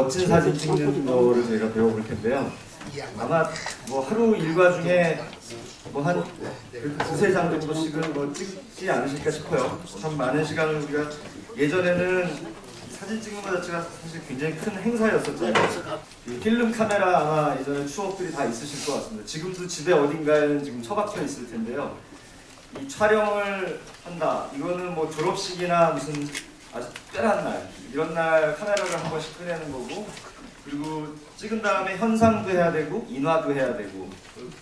멋진 사진 찍는 거를 저희가 배워볼 텐데요. 아마 뭐 하루 일과 중에 뭐 한 두세 장 정도씩은 뭐 찍지 않으실까 싶어요. 참 많은 시간을 우리가 예전에는 사진 찍는 것 자체가 사실 굉장히 큰 행사였었잖아요. 이 필름 카메라 아마 예전에 추억들이 다 있으실 것 같습니다. 지금도 집에 어딘가에는 지금 처박혀 있을 텐데요. 이 촬영을 한다. 이거는 뭐 졸업식이나 무슨 아주 특별한 날 이런 날 카메라를 한 번씩 꺼내는 거고, 그리고 찍은 다음에 현상도 해야 되고 인화도 해야 되고,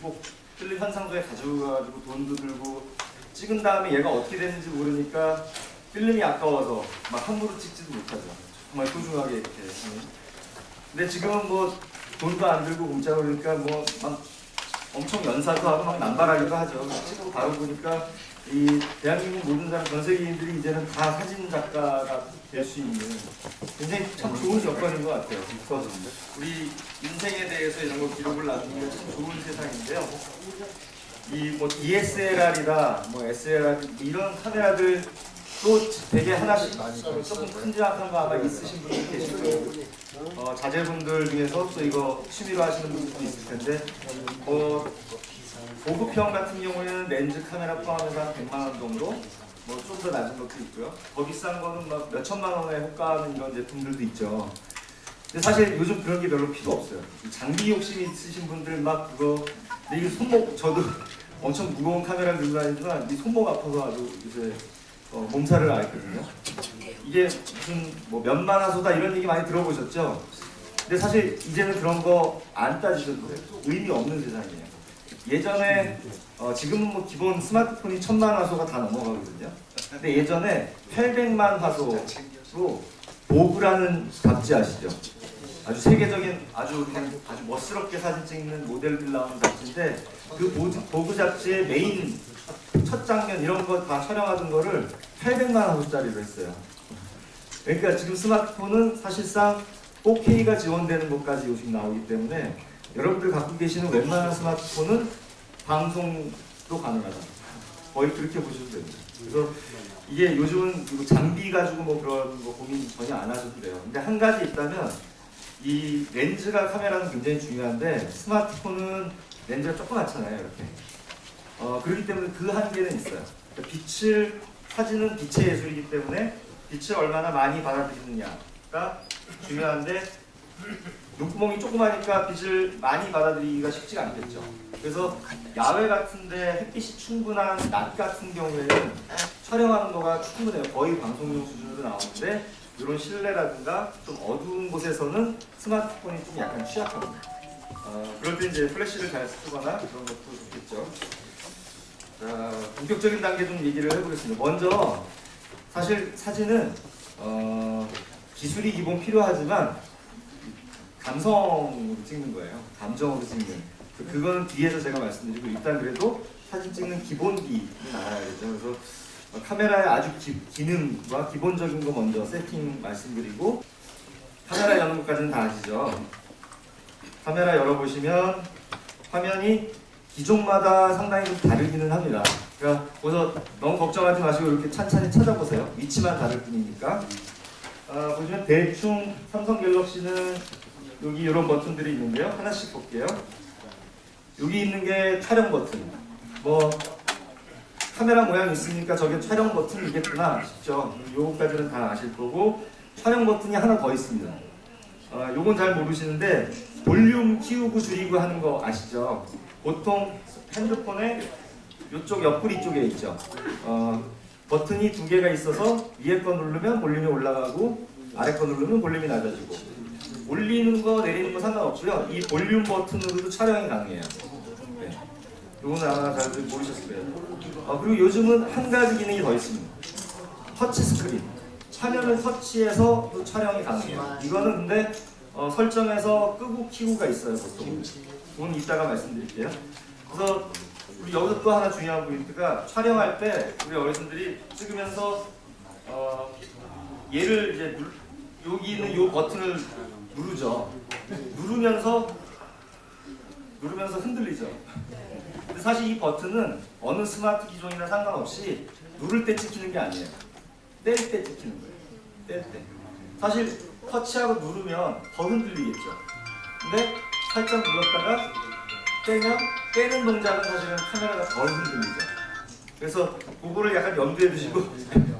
꼭 필름 현상도에 가져가지고 돈도 들고, 찍은 다음에 얘가 어떻게 되는지 모르니까 필름이 아까워서 막 함부로 찍지도 못하죠. 정말 소중하게 이렇게. 근데 지금은 뭐 돈도 안 들고 공짜로 그러니까 뭐 막 엄청 연사도 하고 막 남발하기도 하죠. 찍고 바로 보니까 이 대한민국 모든 사람 전 세계인들이 이제는 다 사진 작가가 될 수 있는 굉장히 참 좋은 여건인 것 같아요. 그래서 우리 인생에 대해서 이런 거 기록을 남기기가 참 좋은 세상인데요. 이 뭐 DSLR이다, 뭐 SLR 이런 카메라들 또 되게 하나씩 조금 큼지막한 거 아마 있으신 분들 계실 거고, 자제분들 중에서 또 이거 취미로 하시는 분들도 있을 텐데, 고급형 같은 경우에는 렌즈 카메라 포함해서 한 100만 원 정도, 뭐 좀 더 낮은 것도 있고요. 더 비싼 거는 막 몇 천만 원에 호가하는 이런 제품들도 있죠. 근데 사실 요즘 그런 게 별로 필요 없어요. 장비 욕심이 있으신 분들 막 그거, 근데 이게 손목, 저도 엄청 무거운 카메라를 들고 다니지만 이 손목 아파서 아주 요새 몸살을 앓거든요. 이게 무슨 뭐 몇만 화소다 이런 얘기 많이 들어보셨죠? 근데 사실 이제는 그런 거 안 따지셔도 돼요. 의미 없는 세상이에요. 예전에 지금은 뭐 기본 스마트폰이 1000만 화소가 다 넘어가거든요. 근데 예전에 800만 화소로 보그라는 잡지 아시죠? 아주 세계적인 아주 그냥 아주 멋스럽게 사진 찍는 모델들 나오는 잡지인데, 그 보그 잡지의 메인 첫 장면 이런 거 다 촬영하던 거를 800만 화소짜리로 했어요. 그러니까 지금 스마트폰은 사실상 4K가 지원되는 것까지 요즘 나오기 때문에 여러분들 갖고 계시는 웬만한 스마트폰은 방송도 가능하다. 거의 그렇게 보셔도 됩니다. 그래서 이게 요즘은 장비 가지고 뭐 그런 거 고민 전혀 안 하셔도 돼요. 근데 한 가지 있다면 이 렌즈가 카메라는 굉장히 중요한데, 스마트폰은 렌즈가 조그맣잖아요, 이렇게. 그렇기 때문에 그 한계는 있어요. 그러니까 사진은 빛의 예술이기 때문에 빛을 얼마나 많이 받아들이느냐가 중요한데, 눈구멍이 조그마니까 빛을 많이 받아들이기가 쉽지가 않겠죠. 그래서 야외 같은데 햇빛이 충분한 낮 같은 경우에는 촬영하는 거가 충분해요. 거의 방송용 수준으로 나오는데, 이런 실내라든가 좀 어두운 곳에서는 스마트폰이 좀 약간 취약합니다. 그럴 때 이제 플래시를 잘 쓰거나 그런 것도 좋겠죠. 자, 본격적인 단계 좀 얘기를 해보겠습니다. 먼저 사실 사진은 기술이 기본 필요하지만 감성으로 찍는 거예요. 감정으로 찍는. 그거는 뒤에서 제가 말씀드리고, 일단 그래도 사진 찍는 기본기는 알아야겠죠. 그래서 카메라의 아주 기능과 기본적인 거 먼저 세팅 말씀드리고, 카메라 여는 것까지는 다 아시죠? 카메라 열어보시면 화면이 기종마다 상당히 좀 다르기는 합니다. 그러니까 그래서 너무 걱정하지 마시고 이렇게 찬찬히 찾아보세요. 위치만 다를 뿐이니까. 보시면 대충 삼성 갤럭시는 여기 이런 버튼들이 있는데요. 하나씩 볼게요. 여기 있는 게 촬영 버튼. 뭐 카메라 모양이 있으니까 저게 촬영 버튼이겠구나 싶죠. 요거까지는 다 아실 거고, 촬영 버튼이 하나 더 있습니다. 요건 잘 모르시는데 볼륨 키우고 줄이고 하는 거 아시죠? 보통 핸드폰에 이쪽 옆구리 쪽에 있죠. 버튼이 두 개가 있어서 위에 거 누르면 볼륨이 올라가고 아래 거 누르면 볼륨이 낮아지고, 올리는 거 내리는 거 상관없고요. 이 볼륨 버튼으로도 촬영이 가능해요. 네. 요거는 아마 잘 모르셨을 거예요. 그리고 요즘은 한 가지 기능이 더 있습니다. 터치 스크린. 화면을 터치해서 또 촬영이 가능해요. 이거는 근데 설정해서 끄고 키고가 있어요, 보통. 그건 이따가 말씀드릴게요. 그래서 우리 여기서 또 하나 중요한 포인트가, 촬영할 때 우리 어르신들이 찍으면서 얘를 이제 여기 있는 이 버튼을 누르죠. 누르면서 흔들리죠. 근데 사실 이 버튼은 어느 스마트 기종이나 상관없이 누를 때 찍히는 게 아니에요. 뗄 때 찍히는 거예요. 뗄 때. 사실 터치하고 누르면 더 흔들리겠죠. 근데 살짝 눌렀다가 빼는 동작은 사실은 카메라가 덜 흔들리죠. 그래서 그거를 약간 염두에 두시고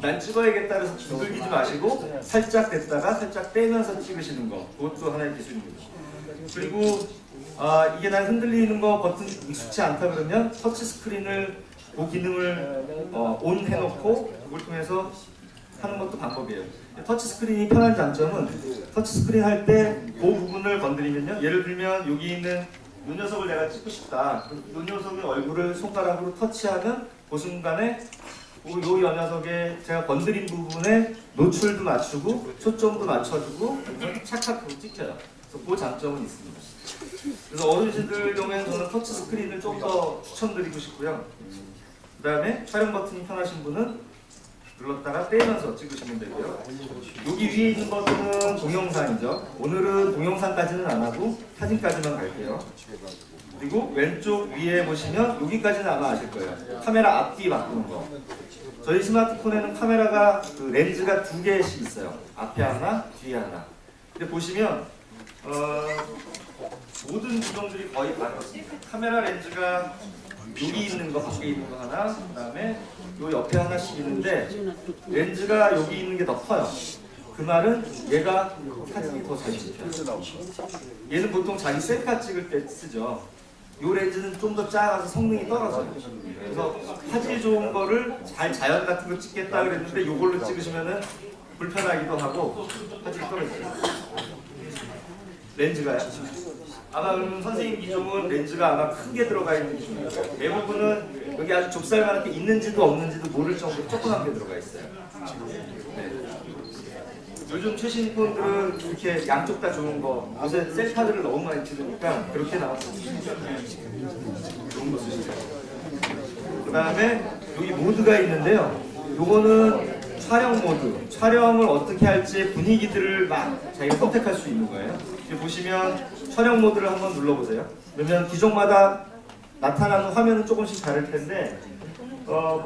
난 찍어야겠다 해서 두들기지 마시고 살짝 댔다가 살짝 빼면서 찍으시는 거, 그것도 하나의 기술입니다. 그리고 이게 난 흔들리는 거 버튼 익숙치 않다 그러면 터치 스크린을 그 기능을 온 해놓고 그걸 통해서 하는 것도 방법이에요. 터치 스크린이 편한 장점은 터치 스크린 할 때 그 부분을 건드리면요, 예를 들면 여기 있는 이 녀석을 내가 찍고 싶다. 이 녀석의 얼굴을 손가락으로 터치하면 그 순간에 이 녀석의 제가 건드린 부분에 노출도 맞추고 초점도 맞춰주고 착각하고 찍혀요. 그래서 그 장점은 있습니다. 그래서 어르신들 경우에는 저는 터치 스크린을 좀 더 추천드리고 싶고요. 그 다음에 촬영 버튼이 편하신 분은 눌렀다가 빼면서 찍으시면 되고요. 여기 위에 있는 것들은 동영상이죠. 오늘은 동영상까지는 안 하고 사진까지만 갈게요. 그리고 왼쪽 위에 보시면 여기까지는 아마 아실 거예요. 카메라 앞뒤 바꾸는 거. 저희 스마트폰에는 카메라가 그 렌즈가 2개씩 있어요. 앞에 하나, 뒤에 하나. 근데 보시면 모든 구성들이 거의 반갑습니다. 카메라 렌즈가 여기 있는 거, 밖에 있는 거 하나, 그 다음에 요 옆에 하나씩 있는데 렌즈가 여기 있는 게 더 커요. 그 말은 얘가 사진이 더 잘 찍혀요. 얘는 보통 자기 셀카 찍을 때 쓰죠. 요 렌즈는 좀 더 작아서 성능이 떨어져요. 그래서 사진이 좋은 거를 잘 자연 같은 거 찍겠다 그랬는데 요걸로 찍으시면은 불편하기도 하고 사진이 떨어져요. 렌즈가요? 아마 그러면 선생님 기종은 렌즈가 아마 크게 들어가 있는 기종이에요. 대부분은 여기 아주 좁쌀만하게 있는지도 없는지도 모를 정도로 조그맣게 들어가 있어요. 네. 요즘 최신 폰들은 이렇게 양쪽 다 좋은 거, 요새 셀카들을 너무 많이 찍으니까 그렇게 나왔어요. 좋은 거 쓰시죠. 그 다음에 여기 모드가 있는데요. 요거는 촬영 모드, 촬영을 어떻게 할지 분위기들을 막 자기가 선택할 수 있는 거예요. 여기 보시면 촬영 모드를 한번 눌러보세요. 그러면 기종마다 나타나는 화면은 조금씩 다를 텐데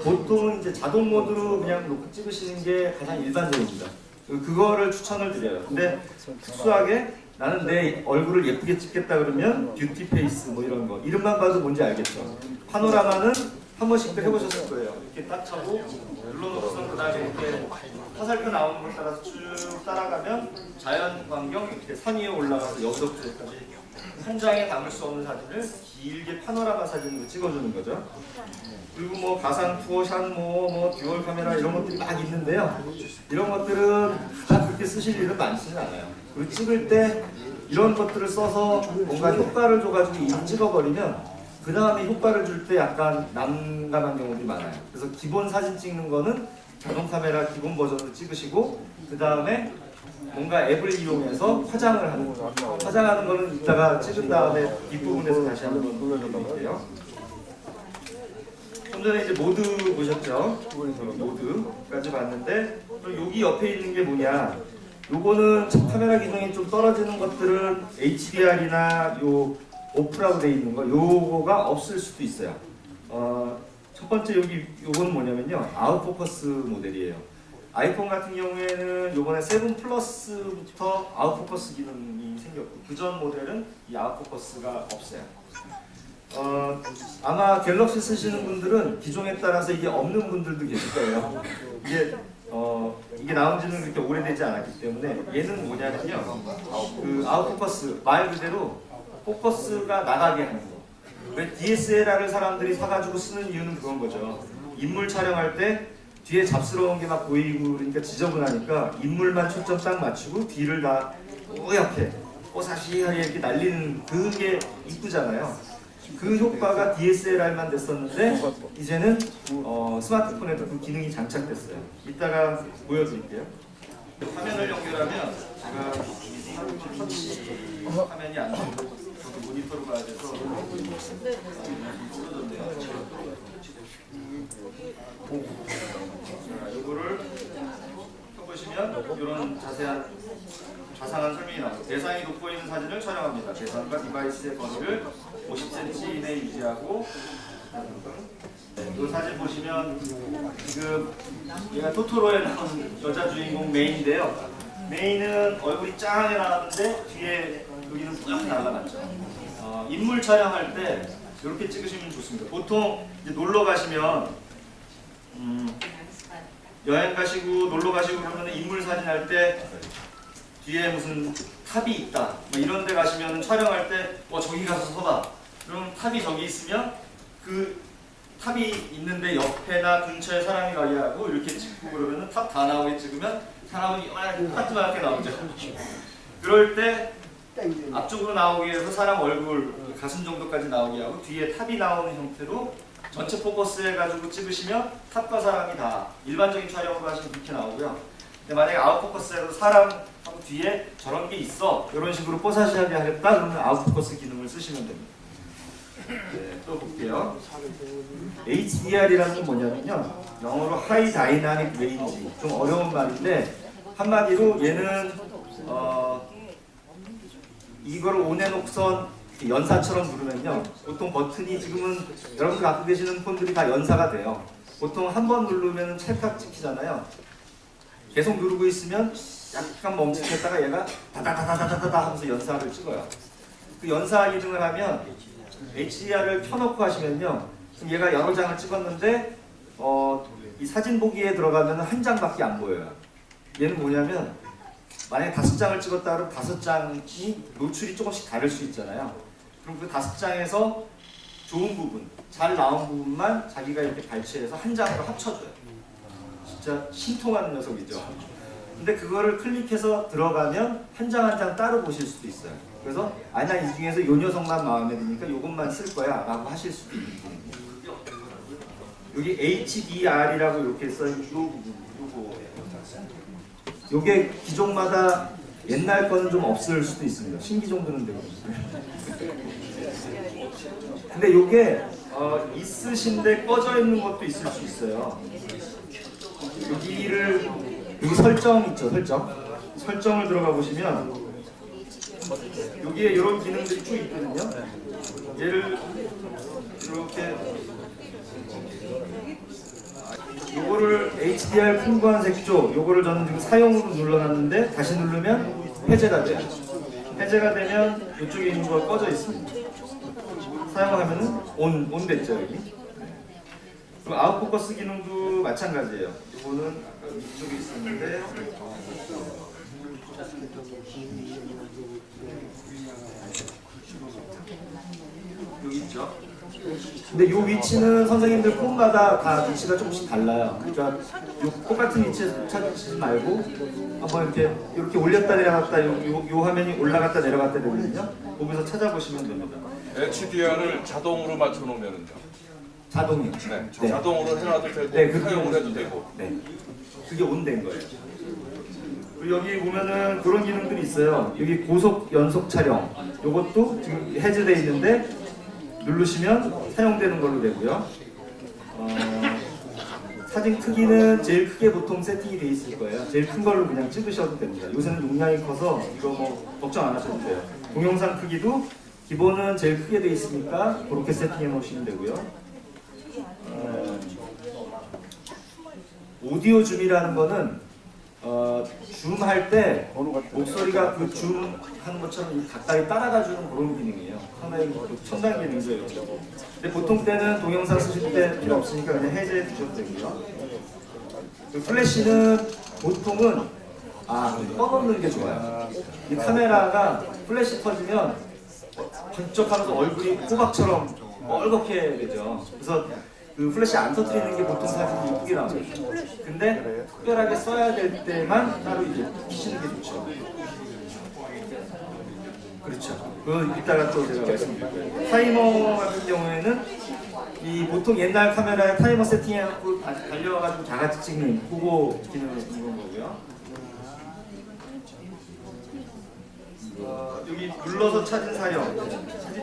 보통 이제 자동 모드로 그냥 놓고 찍으시는 게 가장 일반적입니다. 그거를 추천을 드려요. 근데 특수하게 나는 내 얼굴을 예쁘게 찍겠다 그러면 뷰티 페이스 뭐 이런 거 이름만 봐도 뭔지 알겠죠. 파노라마는 한 번씩도 해보셨을 거예요. 이렇게 딱 차고 눌러놓고서 그다음에 이렇게 화살표 나오는 걸 따라서 쭉 따라가면 자연 광경 이렇게 산 위에 올라가서 여기서부터 여기까지 한 장에 담을 수 없는 사진을 길게 파노라마 사진으로 찍어주는 거죠. 그리고 뭐 가상 투어 샷, 뭐 듀얼 카메라 이런 것들이 막 있는데요. 이런 것들은 다 그렇게 쓰실 일은 많지는 않아요. 그리고 찍을 때 이런 것들을 써서 뭔가 효과를 줘가지고 이미 찍어버리면 그 다음에 효과를 줄 때 약간 난감한 경우들이 많아요. 그래서 기본 사진 찍는 거는 자동 카메라 기본 버전으로 찍으시고 그 다음에 뭔가 앱을 이용해서 화장을 하는 거죠. 화장하는 거는 이따가 찍은 다음에 뒷부분에서 다시 한번 눌러드릴게요. 좀 전에 이제 모드 보셨죠? 모드까지 봤는데 여기 옆에 있는 게 뭐냐? 요거는 요거는 기능이 좀 떨어지는 것들은 HDR이나 요 오프라고 돼 있는 거 요거가 없을 수도 있어요. 첫 번째 요거는 뭐냐면요, 아웃포커스 모델이에요. 아이폰 같은 경우에는 요번에 7 플러스부터 아웃포커스 기능이 생겼고 그 전 모델은 이 아웃포커스가 없어요. 아마 갤럭시 쓰시는 분들은 기종에 따라서 이게 없는 분들도 계실 거예요. 이게 나온 지는 그렇게 오래되지 않았기 때문에 얘는 뭐냐면요, 그 아웃포커스 말 그대로 포커스가 나가게 하는 거. 왜 DSLR을 사람들이 사가지고 쓰는 이유는 그건 거죠. 인물 촬영할 때 뒤에 잡스러운 게 막 보이고 그러니까 지저분하니까 인물만 초점 딱 맞추고 뒤를 다 뿌옇게 뽀사시하게 이렇게 날리는 그게 이쁘잖아요. 그 효과가 DSLR만 됐었는데 이제는 스마트폰에도 그 기능이 장착됐어요. 이따가 보여드릴게요. 화면을 연결하면 제가 터치 화면이 안 되고 저도 모니터로 봐야 돼서 이거를 펴보시면 이런 자상한 설명이 나오죠. 대상이 돋보이는 사진을 촬영합니다. 대상과 디바이스의 거리를 50cm 이내에 유지하고, 이 사진 보시면 지금 얘가 토토로에 나온 여자 주인공 메인인데요. 메인은 얼굴이 짱하게 나왔는데 뒤에 여기는 뿌옇게 날라갔죠. 인물 촬영할 때 이렇게 찍으시면 좋습니다. 보통 이제 놀러 가시면 여행 가시고 놀러 가시고 그러면 인물 사진 할 때 뒤에 무슨 탑이 있다 뭐 이런 데 가시면 촬영할 때 저기 가서 서봐. 그럼 탑이 저기 있으면 그 탑이 있는데 옆에나 근처에 사람이 가게 하고 이렇게 찍고 그러면 탑 다 나오게 찍으면 사람이 하트만하게 나오죠. 그럴 때 앞쪽으로 나오게 해서 사람 얼굴 가슴 정도까지 나오게 하고 뒤에 탑이 나오는 형태로 전체 포커스 해가지고 찍으시면 탑과 사람이 다 일반적인 촬영으로 하시면 그렇게 나오고요. 근데 만약에 아웃포커스에서 사람하고 뒤에 저런 게 있어 이런 식으로 뽀사시하게 하겠다 그러면 아웃포커스 기능을 쓰시면 됩니다. 네, 또 볼게요. HDR이라는 건 뭐냐면요, 영어로 하이 다이나믹 레인지, 좀 어려운 말인데 한마디로 얘는 이거를 온앤옥선 연사처럼 누르면요, 보통 버튼이 지금은 여러분들 갖고 계시는 폰들이 다 연사가 돼요. 보통 한 번 누르면 찰칵 찍히잖아요. 계속 누르고 있으면 약간 멈칫했다가 얘가 다다다다다다다 하면서 연사를 찍어요. 그 연사 기능을 하면 HDR을 켜놓고 하시면요, 지금 얘가 여러 장을 찍었는데 이 사진 보기에 들어가면 한 장밖에 안 보여요. 얘는 뭐냐면 만약에 5장을 찍었다 그러면 5장이 노출이 조금씩 다를 수 있잖아요. 그럼 그 5장에서 좋은 부분, 잘 나온 부분만 자기가 이렇게 발췌해서 한 장으로 합쳐줘요. 진짜 신통한 녀석이죠. 근데 그거를 클릭해서 들어가면 한 장 한 장 따로 보실 수도 있어요. 그래서 나 이 중에서 요 녀석만 마음에 드니까 요것만 쓸 거야 라고 하실 수도 있는 부분이에요. 여기 HDR이라고 이렇게 써있는 요 부분, 요거예요. 요게 기종마다 옛날 거는 좀 없을 수도 있습니다. 신기종 드는 데거든요. 근데 요게 있으신데 꺼져 있는 것도 있을 수 있어요. 여기 설정 있죠, 설정을 들어가 보시면 여기에 이런 기능들이 쭉 있거든요. 얘를 이렇게 요거를 HDR 풍부한 색조, 요거를 저는 지금 사용으로 눌러놨는데 다시 누르면 해제가 돼요. 해제가 되면 이쪽에 있는 거 꺼져 있습니다. 사용하면은 온 됐죠, 여기. 그리고 아웃포커스 기능도 마찬가지예요. 이거는 아까 이쪽에 있었는데 여기 있죠. 근데 이 위치는 선생님들 폰마다 다 위치가 조금씩 달라요. 그러니까 요 똑같은 위치에서 찾지 말고 한번 이렇게 올렸다 내려갔다 요 화면이 올라갔다 내려갔다 되거든요. 거기서 찾아보시면 됩니다. HDR을 자동으로 맞춰놓으면은요. 자동이요. 네, 네. 자동으로 해놔도 되고 네, 사용을 해도 되고. 네, 그게 온된 거예요. 그리고 여기 보면은 그런 기능들이 있어요. 여기 고속 연속 촬영, 요것도 지금 해제되어 있는데 누르시면 사용되는 걸로 되고요. 사진 크기는 제일 크게 보통 세팅이 되어 있을 거예요. 제일 큰 걸로 그냥 찍으셔도 됩니다. 요새는 용량이 커서 이거 뭐 걱정 안 하셔도 돼요. 동영상 크기도 기본은 제일 크게 되어 있으니까 그렇게 세팅해 놓으시면 되고요. 오디오 줌이라는 거는 줌할 때 목소리가 그 줌 하는 것처럼 가까이 따라가 주는 그런 기능이에요. 상당히 첨단 기능이죠. 근데 보통 때는 동영상 쓰실 때 필요 없으니까 그냥 해제해 주셔도 되고요. 그 플래시는 보통은 꺼놓는 게 좋아요. 이 카메라가 플래시 터지면 번쩍하면서 얼굴이 호박처럼 빨갛게 되죠. 그래서 그 플래시 안 터뜨리는 게 보통 사진이 이쁘게 나와요. 근데 특별하게 써야 될 때만 따로 이제 키시는 게 좋죠. 그렇죠. 그건 이따가 또 제가 말씀드릴 거예요. 타이머 같은 경우에는 이 보통 옛날 카메라에 타이머 세팅해갖고 달려가지고 다 같이 찍는 그거 기능을 쓰는 거고요. 여기 눌러서 사진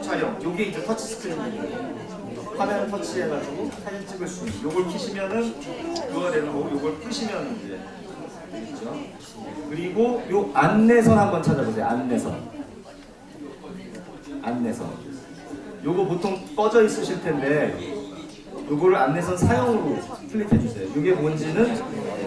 촬영, 요게 이제 터치 스크린이에요. 화면 터치해가지고 사진 찍을 수 있는 요걸 키시면은 그거가 되는 거고 요걸 끄시면 이제 되겠죠. 그리고 요 안내선 한번 찾아보세요. 안내선 요거 보통 꺼져 있으실 텐데 요거를 안내선 사용으로 클릭해 주세요. 요게 뭔지는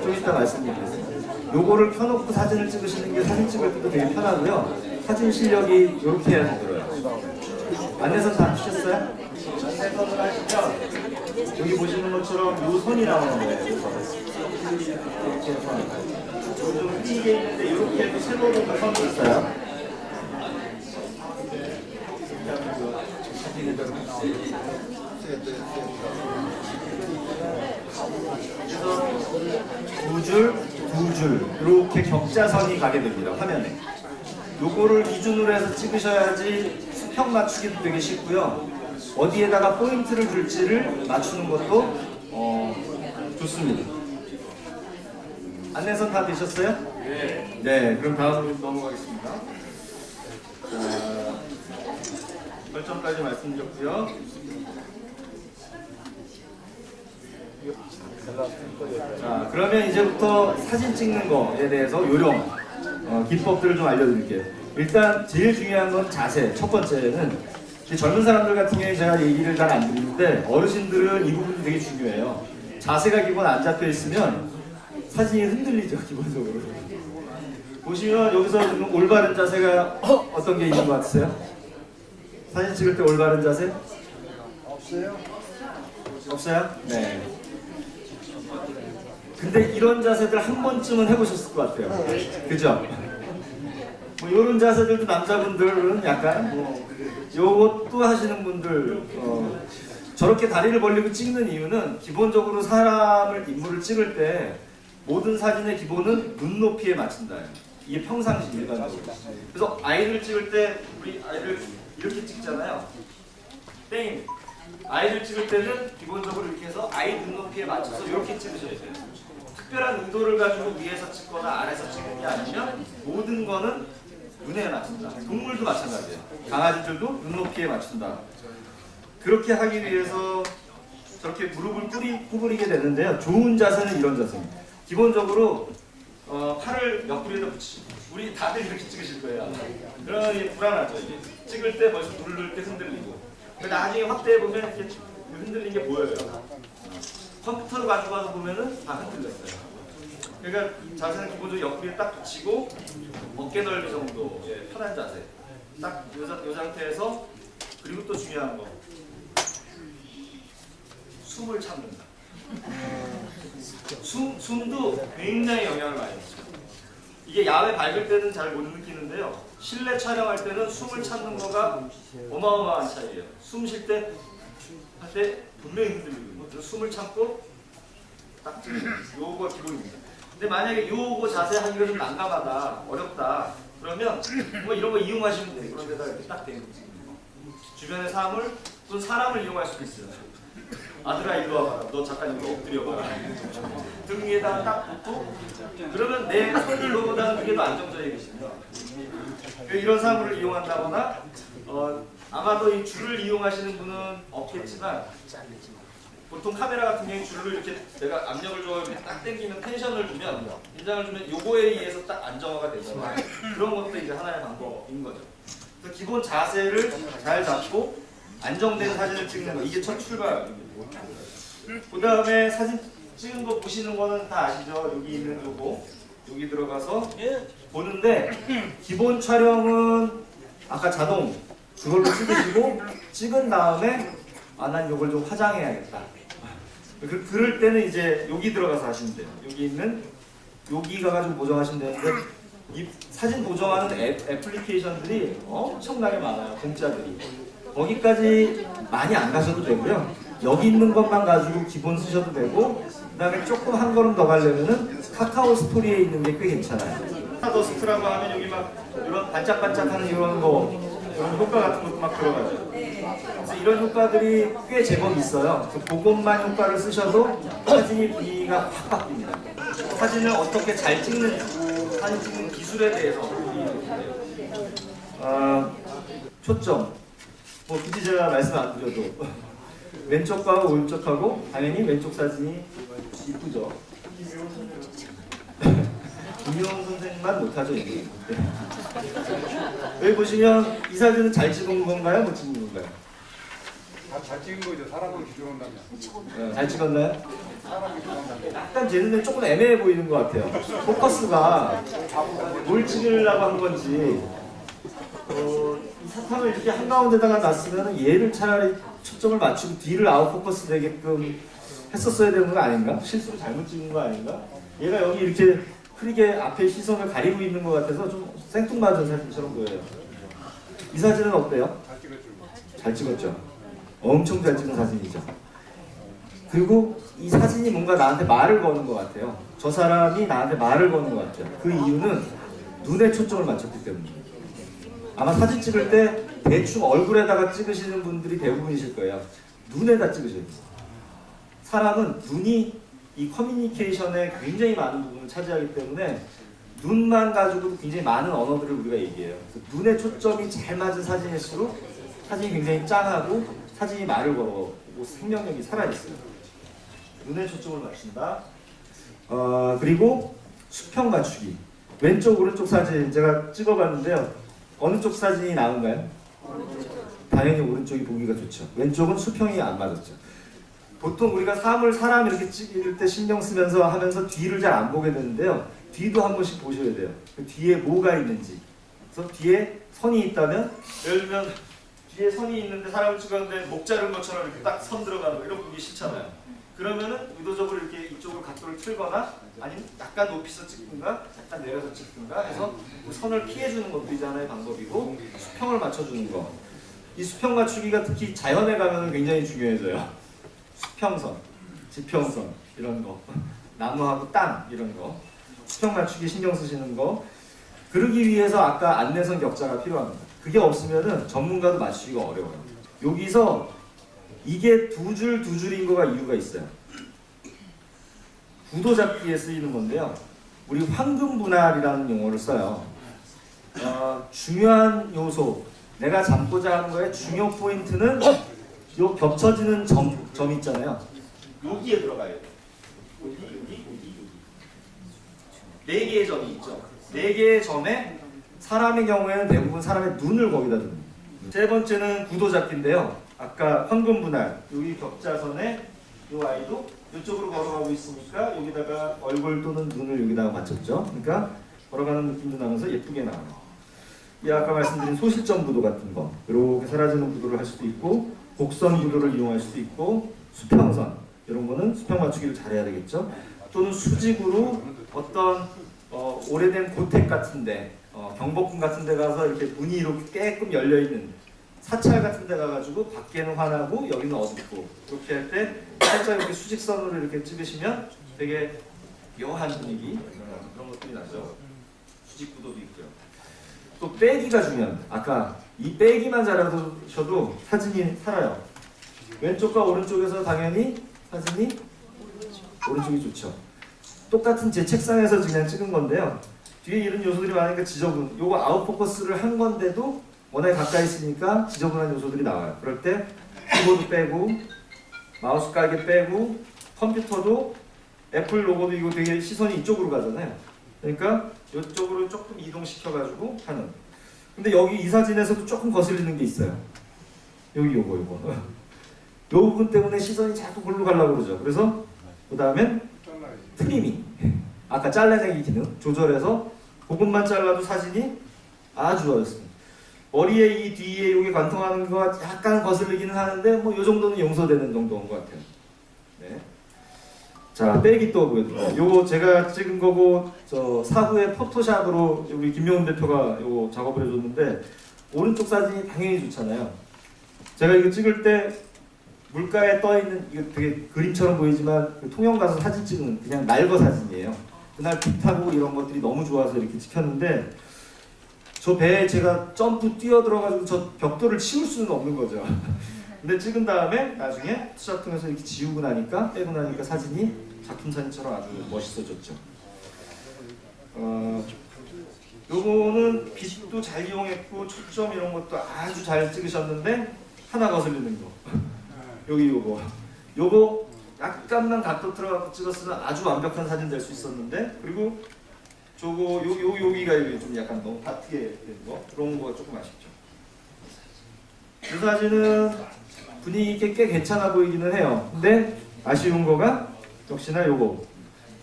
좀 이따 말씀드리겠습니다. 요거를 켜놓고 사진을 찍으시는 게 사진 찍을 때도 되게 편하고요. 사진 실력이 이렇게 해야 되더라고요. 안내선 다 하셨어요? 안내선을 하시면 여기 보시는 것처럼 요 선이 나오는 거예요. 이렇게 선. 좀 띄게 있는데 이렇게 해도 세로로 선이 있어요. 그래서 두 줄 이렇게 격자선이 가게 됩니다. 화면에. 요거를 기준으로 해서 찍으셔야지 수평 맞추기도 되게 쉽고요. 어디에다가 포인트를 줄지를 맞추는 것도 좋습니다. 안내선 다 되셨어요? 네. 네, 그럼 다음으로 넘어가겠습니다. 자, 결정까지 말씀드렸고요. 자, 그러면 이제부터 사진 찍는 거에 대해서 요령, 기법들을 좀 알려드릴게요. 일단 제일 중요한 건 자세. 첫 번째는 젊은 사람들 같은 경우에 제가 얘기를 잘 안 드리는데 어르신들은 이 부분이 되게 중요해요. 자세가 기본 안 잡혀 있으면 사진이 흔들리죠, 기본적으로. 보시면 여기서 지금 올바른 자세가 어떤 게 있는 것 같으세요? 사진 찍을 때 올바른 자세? 없어요? 없어요? 네. 근데 이런 자세들 한 번쯤은 해보셨을 것 같아요. 그죠? 뭐 이런 자세들도 남자분들은 약간 요것도 하시는 분들 저렇게 다리를 벌리고 찍는 이유는 기본적으로 인물을 찍을 때 모든 사진의 기본은 눈높이에 맞춘다. 이게 평상시 일반적으로. 그래서 아이를 찍을 때 우리 아이를 이렇게 찍잖아요. 땡. 아이를 찍을 때는 기본적으로 이렇게 해서 아이 눈높이에 맞춰서 이렇게 찍으셔야 돼요. 특별한 의도를 가지고 위에서 찍거나 아래에서 찍는 게 아니면 모든 거는 눈에 맞춘다. 동물도 마찬가지예요. 강아지들도 눈높이에 맞춘다. 그렇게 하기 위해서 저렇게 무릎을 구부리게 되는데요. 좋은 자세는 이런 자세입니다. 기본적으로 팔을 옆구리에다 붙이시고 우리 다들 이렇게 찍으실 거예요. 그러면 불안하죠. 이게. 찍을 때 벌써 누를 때 흔들리고 나중에 확대해 보면 이렇게 흔들린 게 보여요. 컴퓨터로 가지고 와서 보면은 다 흔들렸어요. 그러니까 자세는 기본적으로 옆구리에 딱 붙이고 어깨 넓이 정도 편한 자세. 딱 이 상태에서 그리고 또 중요한 거 숨을 참는다. 숨도 굉장히 영향을 많이 미쳐요. 이게 야외 밝을 때는 잘 못 느끼는데요. 실내 촬영할 때는 숨을 참는 거가 어마어마한 차이예요. 숨 쉴 때 할 때 분명히 흔들리거든요. 숨을 참고 딱 요거 기본입니다. 근데 만약에 요거 자세 하기가 좀 난감하다, 어렵다 그러면 뭐 이런 거 이용하시면 돼요. 그런 데다 이렇게 딱 대고 주변의 사람을 또는 사람을 이용할 수도 있어요. 아들아 일로 와봐라. 너 잠깐 이거 엎드려봐라. 등 위에다가 딱 붙고 그러면 내 손을 놓보다는 그게 더 안정적이거든요. 이런 사물을 이용한다거나 아마도 이 줄을 이용하시는 분은 없겠지만 보통 카메라 같은 경우에 줄을 이렇게 내가 압력을 줘서 이렇게 딱 당기면 텐션을 주면 긴장을 주면 요거에 의해서 딱 안정화가 되잖아요. 그런 것도 이제 하나의 방법인 거죠. 그래서 기본 자세를 잘 잡고 안정된 사진을 찍는 거 이게 첫 출발입니다. 그 다음에 사진 찍은 거 보시는 거는 다 아시죠? 여기 있는 요거 여기 들어가서 보는데 기본 촬영은 아까 자동 그걸로 찍으시고 찍은 다음에 난 요걸 좀 화장해야겠다. 그럴 때는 이제 여기 들어가서 하시면 돼요. 여기 있는 여기 가가지고 보정하시면 되는데 이 사진 보정하는 애플리케이션들이 엄청나게 많아요. 공짜들이. 거기까지 많이 안 가셔도 되고요. 여기 있는 것만 가지고 기본 쓰셔도 되고 그 다음에 조금 한 걸음 더 가려면은 카카오 스토리에 있는 게 꽤 괜찮아요. 스타더스트라고 하면 여기 막 이런 반짝반짝하는 이런 효과 같은 것도 막 들어가죠. 그래서 이런 효과들이 꽤 제법 있어요. 그것만 효과를 쓰셔도 사진이 분위기가 확 바뀝니다. 사진을 어떻게 잘 찍는지, 사진 찍는 기술에 대해서 초점. 뭐 굳이 제가 말씀 안 드려도 왼쪽과 오른쪽하고 당연히 왼쪽 사진이 이쁘죠. 김효원 선생님만 못하죠. 이게. 여기 보시면 이 사진은 잘 찍은 건가요? 못 찍은 건가요? 잘 찍은 거죠. 사람을 기준한다면. 잘 찍었나요? 약간 제 눈에 조금 애매해 보이는 것 같아요. 포커스가 뭘 찍으려고 한 건지 이 사탕을 이렇게 한가운데다가 놨으면 얘를 차라리 초점을 맞추고 뒤를 아웃포커스 되게끔 했었어야 되는 거 아닌가? 실수로 잘못 찍은 거 아닌가? 얘가 여기 이렇게 흐리게 앞에 시선을 가리고 있는 것 같아서 좀 생뚱맞은 사진처럼 보여요. 이 사진은 어때요? 잘 찍었죠? 엄청 잘 찍은 사진이죠. 그리고 이 사진이 뭔가 나한테 말을 거는 것 같아요. 저 사람이 나한테 말을 거는 것 같아요. 그 이유는 눈에 초점을 맞췄기 때문이에요. 아마 사진 찍을 때 대충 얼굴에다가 찍으시는 분들이 대부분이실 거예요. 눈에다 찍으셔야 돼요. 사람은 눈이 이 커뮤니케이션에 굉장히 많은 부분을 차지하기 때문에 눈만 가지고도 굉장히 많은 언어들을 우리가 얘기해요. 그래서 눈에 초점이 잘 맞은 사진일수록 사진이 굉장히 짱하고 사진이 말을 걸어오고 생명력이 살아있어요. 눈에 초점을 맞춘다. 그리고 수평 맞추기. 왼쪽 오른쪽 사진 제가 찍어봤는데요. 어느 쪽 사진이 나은가요? 당연히 오른쪽이 보기가 좋죠. 왼쪽은 수평이 안 맞았죠. 보통 우리가 사람 이렇게 찍을 때 신경 쓰면서 하면서 뒤를 잘 안 보게 되는데요. 뒤도 한 번씩 보셔야 돼요. 그 뒤에 뭐가 있는지. 그래서 뒤에 선이 있다면, 예를 들면 뒤에 선이 있는데 사람을 찍었는데 목 자른 것처럼 이렇게 딱 선 들어가는 거 이런 보기 싫잖아요. 그러면은 의도적으로 이렇게 이쪽으로 각도를 틀거나 아니면 약간 높이서 찍든가 약간 내려서 찍든가 해서 그 선을 피해주는 것도 이 하나의 방법이고 수평을 맞춰주는 거. 이 수평 맞추기가 특히 자연에 가면 굉장히 중요해져요. 수평선, 지평선 이런 거, 나무하고 땅 이런 거, 수평 맞추기 신경 쓰시는 거. 그러기 위해서 아까 안내선 격자가 필요합니다. 그게 없으면은 전문가도 맞추기가 어려워요. 여기서 이게 두 줄인 거가 이유가 있어요. 구도 잡기에 쓰이는 건데요. 우리 황금 분할이라는 용어를 써요. 중요한 요소, 내가 잡고자 하는 거의 중요 포인트는 요 겹쳐지는 점 있잖아요. 여기에 들어가요. 여기. 네 개의 점이 있죠. 네 개의 점에 사람의 경우에는 대부분 사람의 눈을 거기다 둡니다. 세 번째는 구도 잡기인데요. 아까 황금 분할, 여기 격자선에 이 아이도 이쪽으로 걸어가고 있으니까 여기다가 얼굴 또는 눈을 여기다가 맞췄죠. 그러니까 걸어가는 느낌도 나면서 예쁘게 나와요. 이 아까 말씀드린 소실점 구도 같은 거, 이렇게 사라지는 구도를 할 수도 있고 곡선 구도를 이용할 수도 있고 수평선 이런 거는 수평 맞추기를 잘해야 되겠죠. 또는 수직으로 어떤 오래된 고택 같은데 경복궁 같은데 가서 이렇게 문이 이렇게 깨끔 열려 있는 사찰 같은데 가가지고 밖에는 환하고 여기는 어둡고 이렇게 할 때 살짝 이렇게 수직선으로 이렇게 찍으시면 되게 묘한 분위기 그런 것들이 나죠. 수직 구도도 있고요. 또 빼기가 중요합니다. 아까 이 빼기만 잘하셔도 사진이 살아요. 왼쪽과 오른쪽에서 당연히 사진이 오른쪽이 좋죠. 똑같은 제 책상에서 그냥 찍은 건데요. 뒤에 이런 요소들이 많으니까 지저분. 요거 아웃포커스를 한 건데도 워낙에 가까이 있으니까 지저분한 요소들이 나와요. 그럴 때 키보드 빼고 마우스 깔개 빼고 컴퓨터도 애플 로고도 이거 되게 시선이 이쪽으로 가잖아요. 그러니까 이쪽으로 조금 이동시켜가지고 하는. 근데 여기 이 사진에서도 조금 거슬리는 게 있어요. 여기 요거. 요 부분 때문에 시선이 자꾸 골로 가려고 그러죠. 그래서 그 다음엔 트리밍. 아까 잘라내기 기능 조절해서 그것만 잘라도 사진이 아주 좋아졌습니다. 머리에 이 뒤에 여기 관통하는 거 약간 거슬리기는 하는데 뭐 이 정도는 용서되는 정도인 것 같아요. 네. 자, 빼기 또 보여드릴게요. 요거 제가 찍은 거고 저 사후에 포토샵으로 우리 김명훈 대표가 요거 작업을 해줬는데 오른쪽 사진이 당연히 좋잖아요. 제가 이거 찍을 때 물가에 떠 있는 이거 되게 그림처럼 보이지만 그 통영 가서 사진 찍은 그냥 날거 사진이에요. 그날 비 타고 이런 것들이 너무 좋아서 이렇게 찍혔는데 저 배에 제가 점프 뛰어 들어가지고 저 벽돌을 치울 수는 없는 거죠. 근데 찍은 다음에 나중에 투샷 통해서 이렇게 지우고 나니까 빼고 나니까 사진이 작품 사진처럼 아주 멋있어졌죠. 요거는 빛도 잘 이용했고 초점 이런 것도 아주 잘 찍으셨는데 하나 거슬리는 거. 여기 요거 약간만 각도 들어가고 찍었으면 아주 완벽한 사진 될 수 있었는데 그리고 저거 여기가 좀 약간 너무 다트게 된 거 그런 거가 조금 아쉽죠. 이 사진은 분위기 꽤 괜찮아 보이기는 해요. 근데 아쉬운 거가 역시나 요거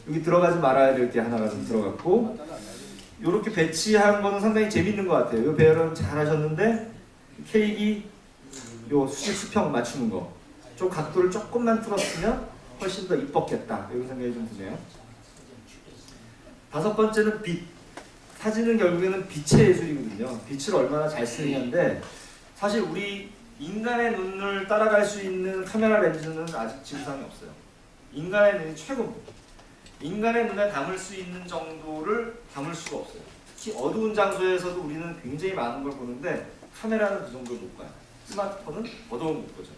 여기 들어가지 말아야 될 게 하나가 좀 들어갔고, 요렇게 배치한 거는 상당히 재밌는 것 같아요. 요 배열은 잘 하셨는데 케이크 요 수직 수평 맞추는 거 좀 각도를 조금만 틀었으면 훨씬 더 이뻤겠다 이런 생각이 좀 드네요. 다섯 번째는 빛. 사진은 결국에는 빛의 예술이거든요. 빛을 얼마나 잘 쓰느냐인데, 사실 우리 인간의 눈을 따라갈 수 있는 카메라 렌즈는 아직 지구상에 없어요. 인간의 눈이 최고입니다. 인간의 눈에 담을 수 있는 정도를 담을 수가 없어요. 특히 어두운 장소에서도 우리는 굉장히 많은 걸 보는데 카메라는 그 정도를 못 봐요. 스마트폰은 어두운 못 보죠.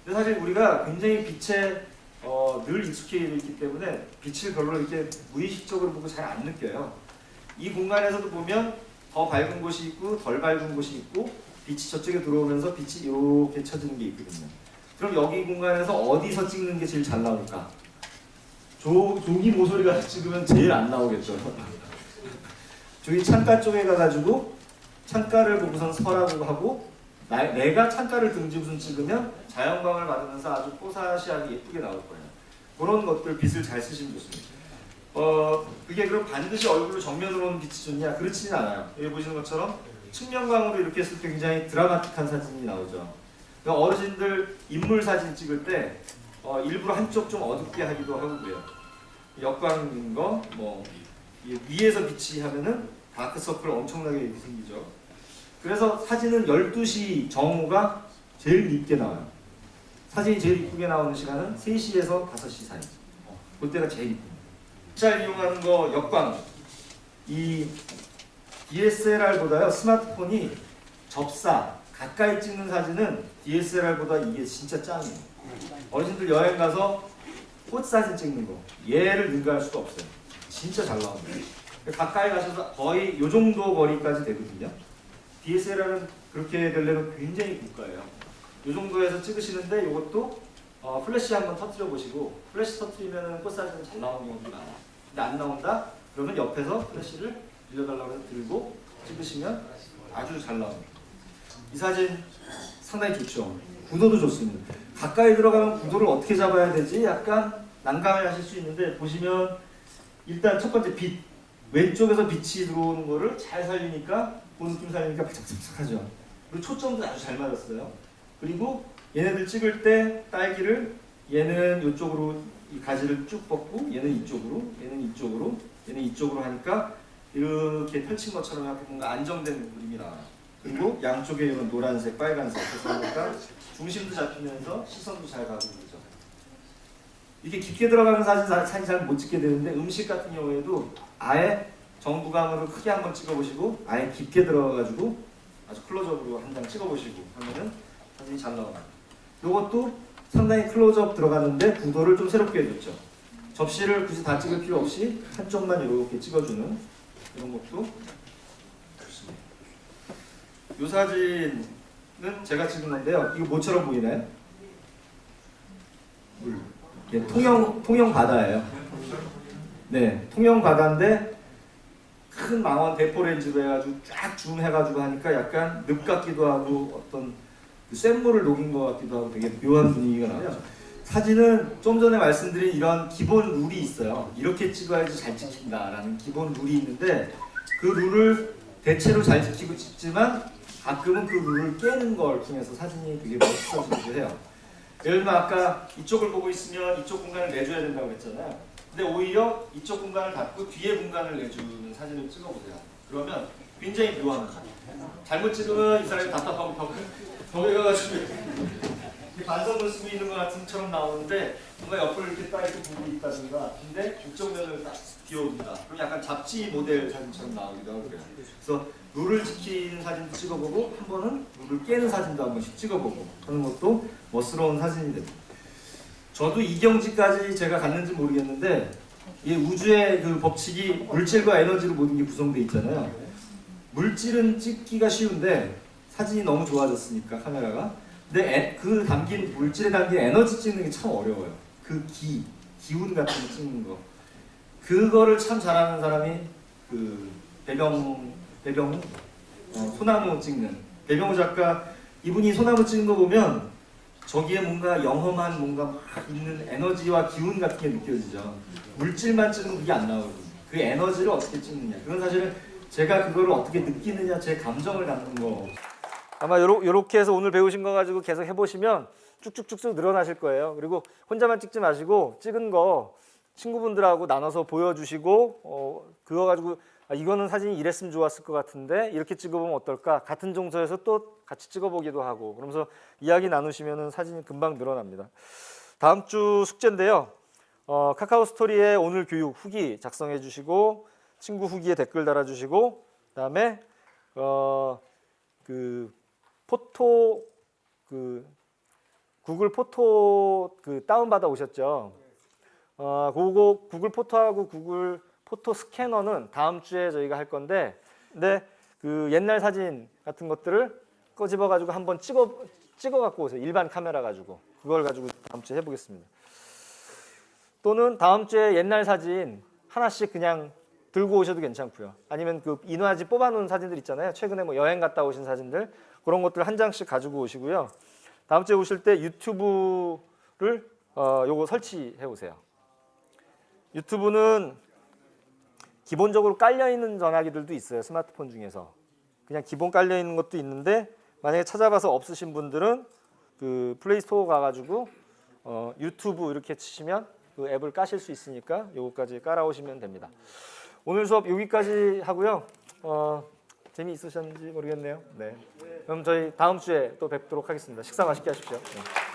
근데 사실 우리가 굉장히 빛에 늘 익숙해 있기 때문에 빛을 별로 이렇게 무의식적으로 보고 잘 안 느껴요. 이 공간에서도 보면 더 밝은 곳이 있고 덜 밝은 곳이 있고 빛이 저쪽에 들어오면서 빛이 이렇게 쳐지는 게 있거든요. 그럼 여기 공간에서 어디서 찍는 게 제일 잘 나올까? 조기 모서리가 찍으면 제일 안 나오겠죠. 저기 창가 쪽에 가가지고 창가를 보고선 서라고 하고, 내가 창가를 등지고선 찍으면 자연광을 받으면서 아주 뽀사시하게 예쁘게 나올 거예요. 그런 것들 빛을 잘 쓰시면 좋습니다. 그게 그럼 반드시 얼굴로 정면으로 오는 빛이 좋냐? 그렇지는 않아요. 여기 보시는 것처럼 측면광으로 이렇게 했을 때 굉장히 드라마틱한 사진이 나오죠. 그러니까 어르신들 인물 사진 찍을 때 일부러 한쪽 좀 어둡게 하기도 하고 그래요. 역광인 거, 뭐 위에서 빛이 하면은 다크서클 엄청나게 이렇게 생기죠. 그래서 사진은 12시 정오가 제일 이쁘게 나와요. 사진이 제일 이쁘게 나오는 시간은 3시에서 5시 사이. 그때가 제일 이쁩니다. 잘 이용하는 거 역광. 이 DSLR보다요 스마트폰이 접사 가까이 찍는 사진은 DSLR보다 이게 진짜 짱이에요. 어르신들 여행 가서 꽃 사진 찍는 거 얘를 능가할 수가 없어요. 진짜 잘 나옵니다. 가까이 가셔서 거의 요 정도 거리까지 되거든요. DSLR은 그렇게 되려면 굉장히 고가예요. 요 정도에서 찍으시는데 이것도 플래시 한번 터뜨려 보시고, 플래시 터뜨리면 꽃 사진은 잘 나오는 경우도 많아요. 근데 안 나온다? 그러면 옆에서 플래시를 빌려달라고 해서 들고 찍으시면 아주 잘 나옵니다. 이 사진 상당히 좋죠. 구도도 좋습니다. 가까이 들어가면 구도를 어떻게 잡아야 되지? 약간 난감해 하실 수 있는데, 보시면 일단 첫 번째 빛. 왼쪽에서 빛이 들어오는 거를 잘 살리니까, 그 느낌 살리니까 바짝바짝하죠. 그리고 초점도 아주 잘 맞았어요. 그리고 얘네들 찍을 때 딸기를 얘는 이쪽으로 이 가지를 쭉 뻗고, 얘는 이쪽으로, 얘는 이쪽으로, 얘는 이쪽으로 하니까 이렇게 펼친 것처럼 약간 뭔가 안정된 그림이 나와요. 그리고 양쪽에 이런 노란색, 빨간색 그래서 하니까 중심도 잡히면서 시선도 잘 가고 그러죠. 이게 깊게 들어가는 사진 잘 못 찍게 되는데, 음식 같은 경우에도 아예 정부감으로 크게 한번 찍어보시고 아예 깊게 들어가가지고 아주 클로즈업으로 한 장 찍어보시고 하면은 사진이 잘 나옵니다. 이것도 상당히 클로즈업 들어갔는데 구도를 좀 새롭게 해줬죠. 접시를 굳이 다 찍을 필요 없이 한쪽만 이렇게 찍어주는 이런 것도 좋습니다. 이 사진은 제가 찍은 건데요. 이거 뭐처럼 보이나요? 물. 예, 통영 바다예요. 네, 통영 바다인데 큰 망원 대포 렌즈로 해가지고 쫙 줌해가지고 하니까 약간 늪 같기도 하고 어떤 쇳물을 녹인 것 같기도 하고 되게 묘한 분위기가 나와요. 사진은 좀 전에 말씀드린 이런 기본 룰이 있어요. 이렇게 찍어야지 잘 찍힌다라는 기본 룰이 있는데, 그 룰을 대체로 잘 지키고 찍지만 가끔은 그 룰을 깨는 걸 통해서 사진이 되게 멋있어지기도 해요. 예를 들면 아까 이쪽을 보고 있으면 이쪽 공간을 내줘야 된다고 했잖아요. 근데 오히려 이쪽 공간을 닫고 뒤에 공간을 내주는 사진을 찍어보세요. 그러면 굉장히 묘합니다. 잘못 찍으면 이 사람이 답답하고 벽에 가가지고 반성을 쓰고 있는 것 같은처럼 나오는데, 뭔가 옆을 이렇게 딱 이렇게 보고 있다든가, 근데 이쪽 면을 딱 비워둔다. 그럼 약간 잡지 모델 사진처럼 나오기도 하고 그래요. 그래서 룰을 지키는 사진도 찍어보고, 한 번은 룰을 깨는 사진도 한 번씩 찍어보고 하는 것도 멋스러운 사진이 됩니다. 저도 이 경지까지 제가 갔는지 모르겠는데, 이 우주의 그 법칙이 물질과 에너지로 모든 게 구성되어 있잖아요. 물질은 찍기가 쉬운데 사진이 너무 좋아졌으니까 카메라가. 근데 그 담긴 물질에 담긴 에너지 찍는 게 참 어려워요. 그 기운 같은 거 찍는 거. 그거를 참 잘하는 사람이 그 배병우 소나무 찍는 배병우 작가. 이분이 소나무 찍는 거 보면 저기에 뭔가 영험한 뭔가 막 있는 에너지와 기운 같은 게 느껴지죠. 물질만 찍으면 그게 안 나오거든요. 그 에너지를 어떻게 찍느냐. 그건 사실은 제가 그거를 어떻게 느끼느냐, 제 감정을 담는 거. 아마 요렇게 해서 오늘 배우신 거 가지고 계속 해보시면 쭉쭉쭉쭉 늘어나실 거예요. 그리고 혼자만 찍지 마시고 찍은 거 친구분들하고 나눠서 보여주시고 그거 가지고 이거는 사진이 이랬으면 좋았을 것 같은데 이렇게 찍어보면 어떨까? 같은 정서에서 또 같이 찍어보기도 하고 그러면서 이야기 나누시면 사진이 금방 늘어납니다. 다음 주 숙제인데요. 카카오 스토리에 오늘 교육 후기 작성해 주시고 친구 후기에 댓글 달아주시고 그다음에 그 포토 구글 포토 다운 받아 오셨죠? 그거 구글 포토하고 구글 포토 스캐너는 다음 주에 저희가 할 건데, 근데 그 옛날 사진 같은 것들을 꺼집어 가지고 한번 찍어 갖고 오세요. 일반 카메라 가지고 그걸 가지고 다음 주에 해보겠습니다. 또는 다음 주에 옛날 사진 하나씩 그냥 들고 오셔도 괜찮고요. 아니면 그 인화지 뽑아놓은 사진들 있잖아요. 최근에 뭐 여행 갔다 오신 사진들 그런 것들 한 장씩 가지고 오시고요. 다음 주에 오실 때 유튜브를 요거 설치해 오세요. 유튜브는 기본적으로 깔려 있는 전화기들도 있어요. 스마트폰 중에서 그냥 기본 깔려 있는 것도 있는데 만약에 찾아봐서 없으신 분들은 그 플레이 스토어 가가지고 유튜브 이렇게 치시면 그 앱을 까실 수 있으니까 요거까지 깔아오시면 됩니다. 오늘 수업 여기까지 하고요. 재미있으셨는지 모르겠네요. 네. 그럼 저희 다음 주에 또 뵙도록 하겠습니다. 식사 맛있게 하십시오. 네.